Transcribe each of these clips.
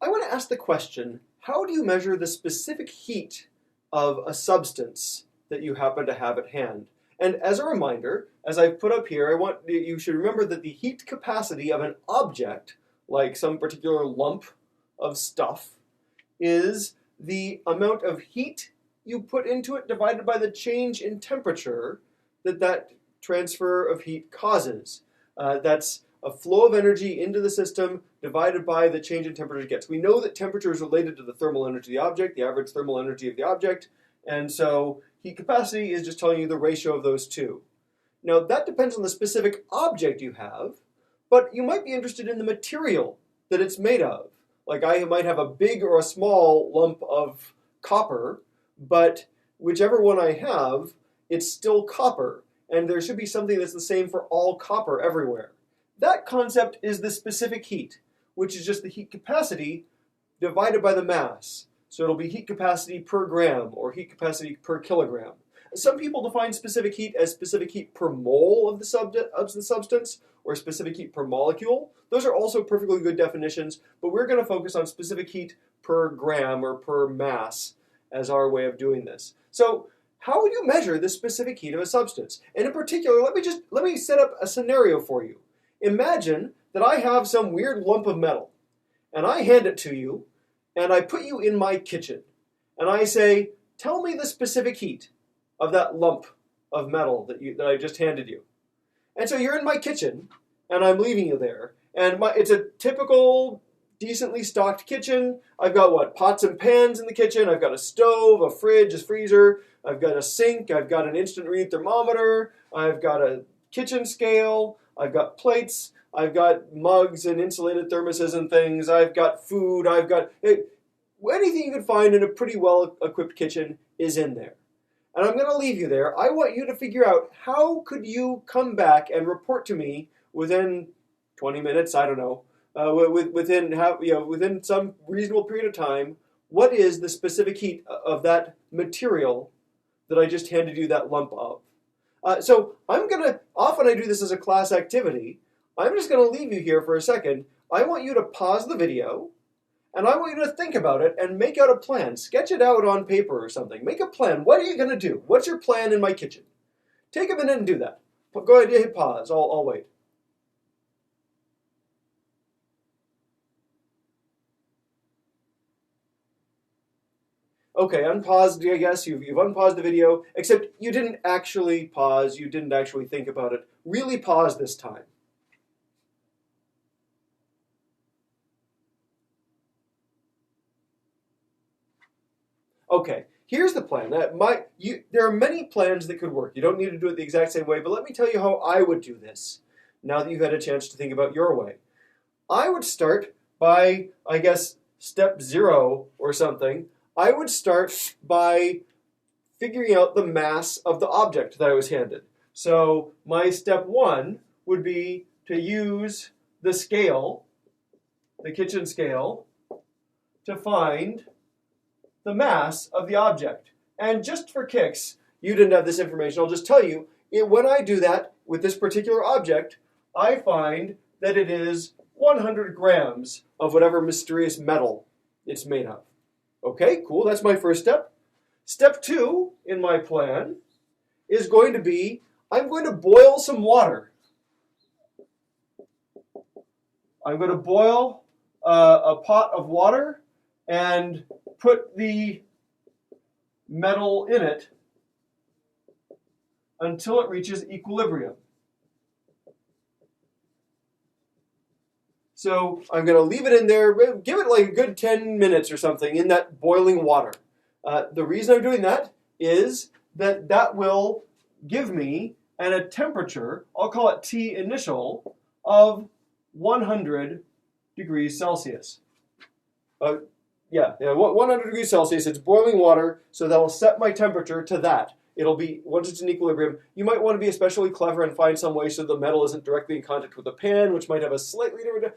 I want to ask the question, how do you measure the specific heat of a substance that you happen to have at hand? And as a reminder, as I've put up here, you should remember that the heat capacity of an object, like some particular lump of stuff, is the amount of heat you put into it divided by the change in temperature that transfer of heat causes. That's a flow of energy into the system divided by the change in temperature it gets. We know that temperature is related to the thermal energy of the object, the average thermal energy of the object, and so heat capacity is just telling you the ratio of those two. Now, that depends on the specific object you have, but you might be interested in the material that it's made of. Like I might have a big or a small lump of copper, but whichever one I have, it's still copper, and there should be something that's the same for all copper everywhere. That concept is the specific heat, which is just the heat capacity divided by the mass. So it'll be heat capacity per gram or heat capacity per kilogram. Some people define specific heat as specific heat per mole of the substance or specific heat per molecule. Those are also perfectly good definitions, but we're going to focus on specific heat per gram or per mass as our way of doing this. So how would you measure the specific heat of a substance? And in particular, let me set up a scenario for you. Imagine that I have some weird lump of metal, and I hand it to you, and I put you in my kitchen, and I say, tell me the specific heat of that lump of metal that I just handed you. And so you're in my kitchen, and I'm leaving you there, and it's a typical, decently stocked kitchen. I've got, pots and pans in the kitchen. I've got a stove, a fridge, a freezer. I've got a sink. I've got an instant read thermometer. I've got a kitchen scale. I've got plates, I've got mugs and insulated thermoses and things, I've got food, anything you can find in a pretty well-equipped kitchen is in there. And I'm going to leave you there. I want you to figure out how could you come back and report to me within 20 minutes, I don't know, within some reasonable period of time, what is the specific heat of that material that I just handed you that lump of. So often I do this as a class activity. I'm just going to leave you here for a second. I want you to pause the video, and I want you to think about it and make out a plan. Sketch it out on paper or something. Make a plan. What are you going to do? What's your plan in my kitchen? Take a minute and do that. Go ahead, hit pause. I'll wait. Okay, unpaused, I guess. You've unpaused the video, except you didn't actually pause. You didn't actually think about it. Really pause this time. Okay, here's the plan. There are many plans that could work. You don't need to do it the exact same way, but let me tell you how I would do this, now that you've had a chance to think about your way. I would start by, I guess, step 0 or something. I would start by figuring out the mass of the object that I was handed. So my step 1 would be to use the scale, the kitchen scale, to find the mass of the object. And just for kicks, you didn't have this information, I'll just tell you, when I do that with this particular object, I find that it is 100 grams of whatever mysterious metal it's made of. Okay, cool, that's my first step. Step 2 in my plan is going to be, I'm going to boil some water. I'm going to boil a pot of water and put the metal in it until it reaches equilibrium. So I'm going to leave it in there, give it like a good 10 minutes or something in that boiling water. The reason I'm doing that is that will give me a temperature, I'll call it T initial, of 100 degrees Celsius. 100 degrees Celsius, it's boiling water, so that'll set my temperature to that. It'll be, once it's in equilibrium, you might want to be especially clever and find some way so the metal isn't directly in contact with the pan, which might have a slightly different,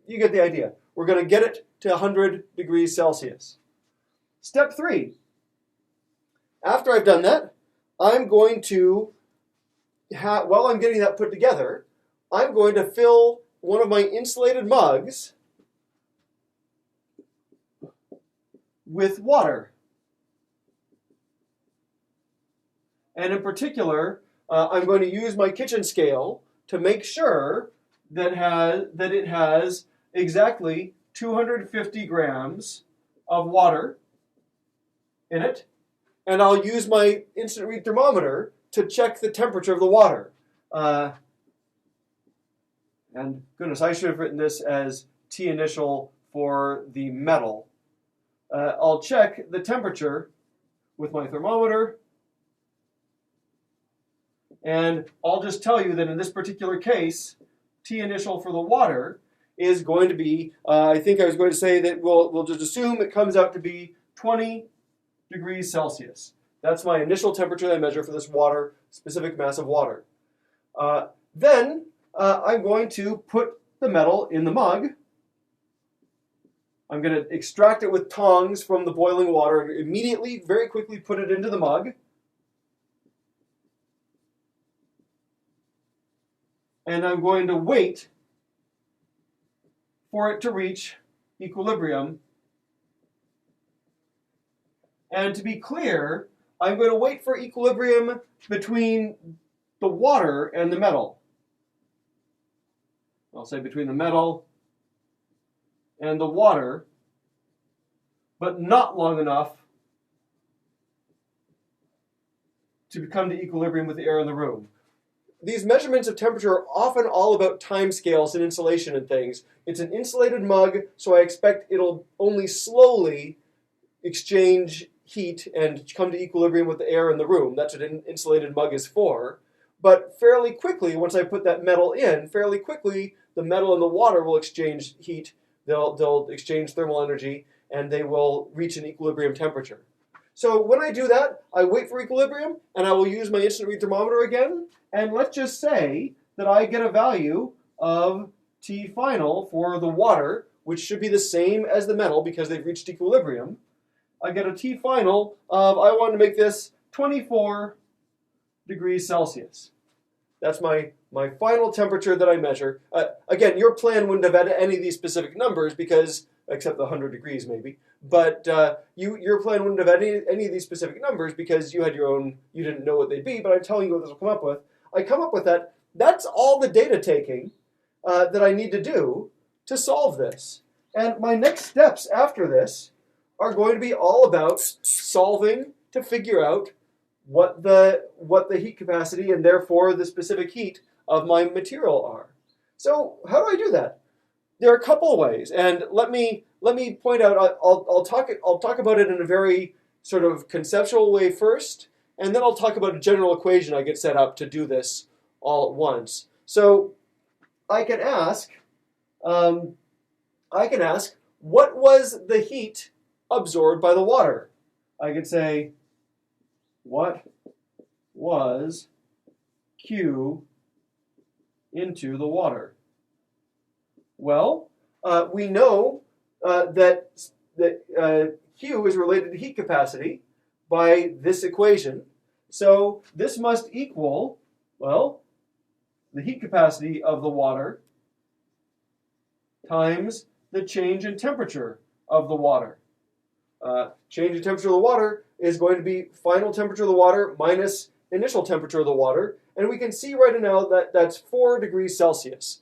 you get the idea. We're going to get it to 100 degrees Celsius. Step 3. After I've done that, I'm going to, while I'm getting that put together, I'm going to fill one of my insulated mugs with water. And in particular, I'm going to use my kitchen scale to make sure that it has exactly 250 grams of water in it. And I'll use my instant read thermometer to check the temperature of the water. And goodness, I should have written this as T initial for the metal. I'll check the temperature with my thermometer. And I'll just tell you that in this particular case, T initial for the water is going to be, I think I was going to say that we'll just assume it comes out to be 20 degrees Celsius. That's my initial temperature that I measure for this water, specific mass of water. Then I'm going to put the metal in the mug. I'm going to extract it with tongs from the boiling water and immediately, very quickly put it into the mug. And I'm going to wait for it to reach equilibrium. And to be clear, I'm going to wait for equilibrium between the water and the metal. I'll say between the metal and the water, but not long enough to come to equilibrium with the air in the room. These measurements of temperature are often all about time scales and insulation and things. It's an insulated mug, so I expect it'll only slowly exchange heat and come to equilibrium with the air in the room. That's what an insulated mug is for. But fairly quickly, once I put that metal in, fairly quickly, the metal and the water will exchange heat. They'll exchange thermal energy, and they will reach an equilibrium temperature. So when I do that, I wait for equilibrium, and I will use my instant read thermometer again. And let's just say that I get a value of T final for the water, which should be the same as the metal because they've reached equilibrium. I get a T final of, I want to make this 24 degrees Celsius. That's my final temperature that I measure. Again, your plan wouldn't have had any of these specific numbers because, except the 100 degrees maybe, but your plan wouldn't have had any of these specific numbers because you had your own, you didn't know what they'd be, but I'm telling you what this will come up with. I come up with that. That's all the data taking that I need to do to solve this. And my next steps after this are going to be all about solving to figure out what the heat capacity and therefore the specific heat of my material are. So how do I do that? There are a couple of ways, and let me point out. I'll talk about it in a very sort of conceptual way first, and then I'll talk about a general equation I get set up to do this all at once. So I can ask, what was the heat absorbed by the water? I could say, what was Q into the water? Well, we know that Q is related to heat capacity by this equation. So this must equal, well, the heat capacity of the water times the change in temperature of the water. Change in temperature of the water is going to be final temperature of the water minus initial temperature of the water. And we can see right now that that's 4 degrees Celsius.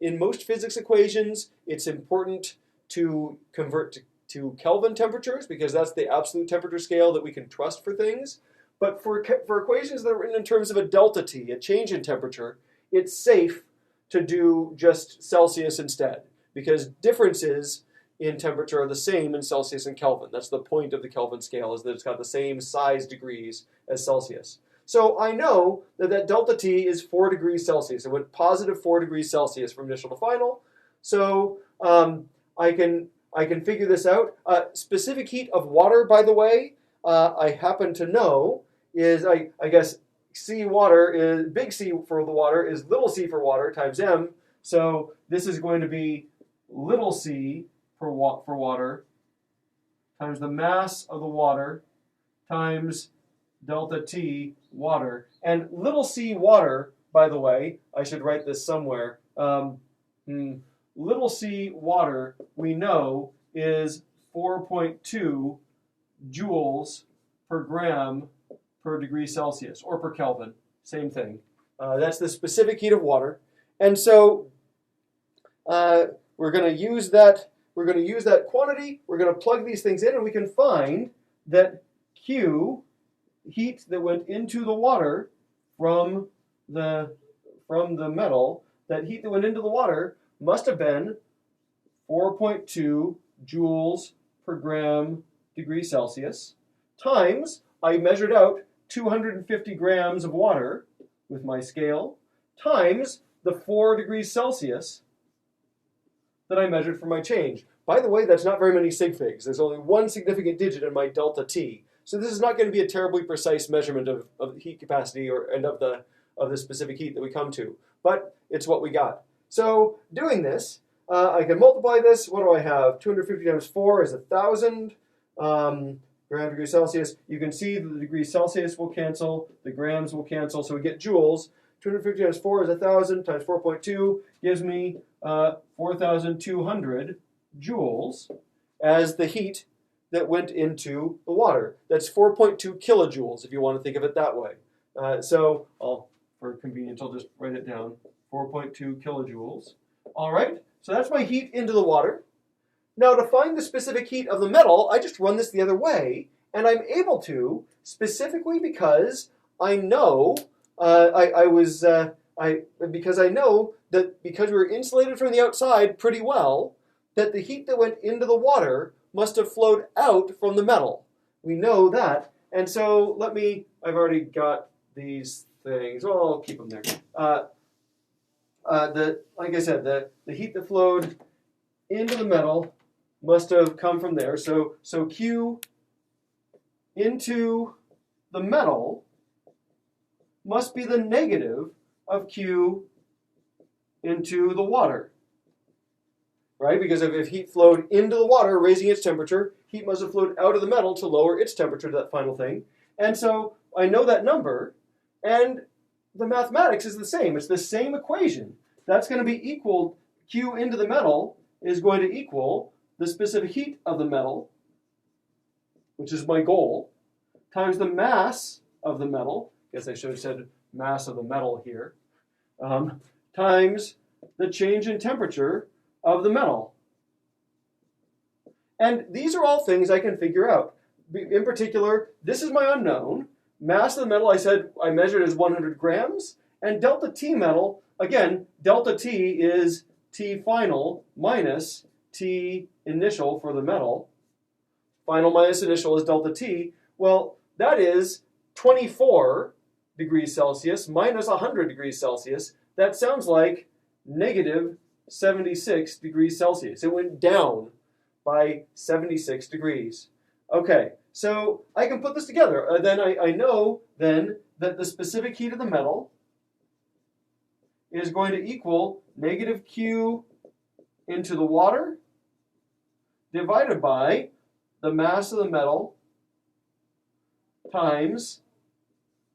In most physics equations, it's important to convert to Kelvin temperatures because that's the absolute temperature scale that we can trust for things. But for equations that are written in terms of a delta T, a change in temperature, it's safe to do just Celsius instead because differences in temperature are the same in Celsius and Kelvin. That's the point of the Kelvin scale, is that it's got the same size degrees as Celsius. So I know that delta T is 4 degrees Celsius. It went positive 4 degrees Celsius from initial to final. So I can figure this out. Specific heat of water, by the way, I happen to know is, I guess, C water is, big C for the water is little c for water times m. So this is going to be little c for water times the mass of the water times delta T water. And little c water, by the way, I should write this somewhere. Little c water, we know, is 4.2 joules per gram per degree Celsius, or per Kelvin, same thing. That's the specific heat of water. And so we're going to use that. We're going to use that quantity. We're going to plug these things in, and we can find that Q, heat that went into the water from the metal, that heat that went into the water must have been 4.2 joules per gram degree Celsius times, I measured out 250 grams of water with my scale, times the 4 degrees Celsius that I measured for my change. By the way, that's not very many sig figs. There's only one significant digit in my delta T. So this is not going to be a terribly precise measurement of heat capacity and of the specific heat that we come to. But it's what we got. So doing this, I can multiply this. What do I have? 250 times 4 is 1,000 gram degrees Celsius. You can see the degrees Celsius will cancel. The grams will cancel. So we get joules. 250 times 4 is 1,000 times 4.2 gives me 4,200 joules as the heat that went into the water. That's 4.2 kilojoules if you want to think of it that way. So for convenience, I'll just write it down. 4.2 kilojoules. All right, so that's my heat into the water. Now to find the specific heat of the metal, I just run this the other way, and I'm able to, specifically because I know because I know that because we were insulated from the outside pretty well, that the heat that went into the water must have flowed out from the metal. We know that, and so I've already got these things. Well, I'll keep them there. Like I said, the heat that flowed into the metal must have come from there. So Q into the metal must be the negative of Q into the water, right? Because if heat flowed into the water, raising its temperature, heat must have flowed out of the metal to lower its temperature to that final thing. And so I know that number, and the mathematics is the same. It's the same equation. That's going to be equal, Q into the metal is going to equal the specific heat of the metal, which is my goal, times the mass of the metal. I guess I should have said mass of the metal here, times the change in temperature of the metal. And these are all things I can figure out. In particular, this is my unknown. Mass of the metal, I said I measured as 100 grams. And delta T metal, again, delta T is T final minus T initial for the metal. Final minus initial is delta T. Well, that is 24 degrees Celsius minus 100 degrees Celsius. That sounds like negative 76 degrees Celsius. It went down by 76 degrees. Okay, so I can put this together. Then I know then that the specific heat of the metal is going to equal negative Q into the water divided by the mass of the metal times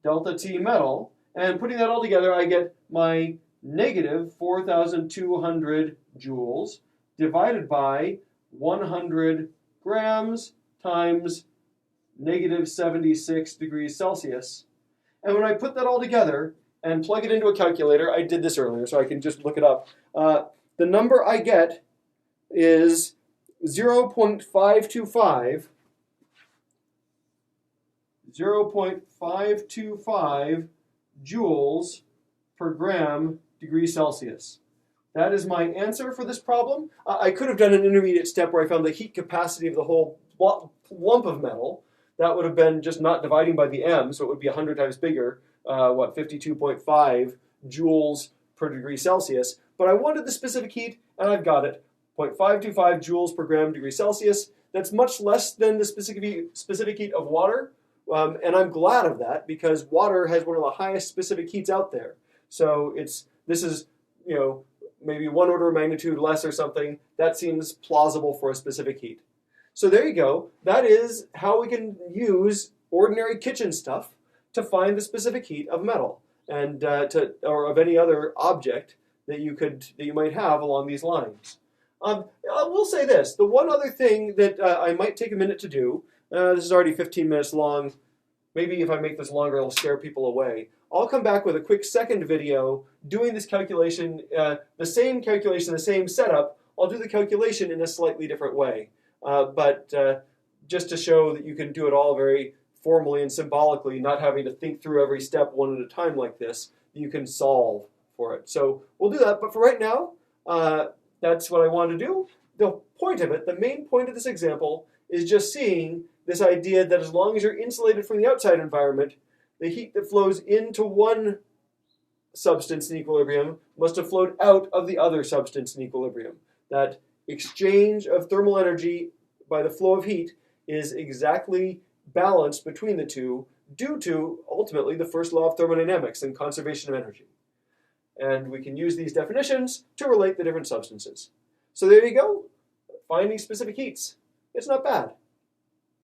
delta T metal. And putting that all together, I get my negative 4,200 joules divided by 100 grams times negative 76 degrees Celsius. And when I put that all together and plug it into a calculator, I did this earlier, so I can just look it up. The number I get is 0.525 joules per gram degree Celsius. That is my answer for this problem. I could have done an intermediate step where I found the heat capacity of the whole lump of metal. That would have been just not dividing by the m, so it would be 100 times bigger, 52.5 joules per degree Celsius. But I wanted the specific heat, and I've got it. 0.525 joules per gram degree Celsius. That's much less than the specific heat of water, and I'm glad of that because water has one of the highest specific heats out there. So this is maybe one order of magnitude less or something. That seems plausible for a specific heat. So there you go. That is how we can use ordinary kitchen stuff to find the specific heat of metal and or of any other object that you might have along these lines. I will say this: the one other thing that I might take a minute to do This is already 15 minutes long. Maybe if I make this longer, it'll scare people away. I'll come back with a quick second video doing this calculation, the same calculation, the same setup. I'll do the calculation in a slightly different way. But just to show that you can do it all very formally and symbolically, not having to think through every step one at a time like this, you can solve for it. So we'll do that. But for right now, that's what I wanted to do. The point of it, the main point of this example, is just seeing this idea that as long as you're insulated from the outside environment, the heat that flows into one substance in equilibrium must have flowed out of the other substance in equilibrium. That exchange of thermal energy by the flow of heat is exactly balanced between the two due to, ultimately, the first law of thermodynamics and conservation of energy. And we can use these definitions to relate the different substances. So there you go, finding specific heats. It's not bad.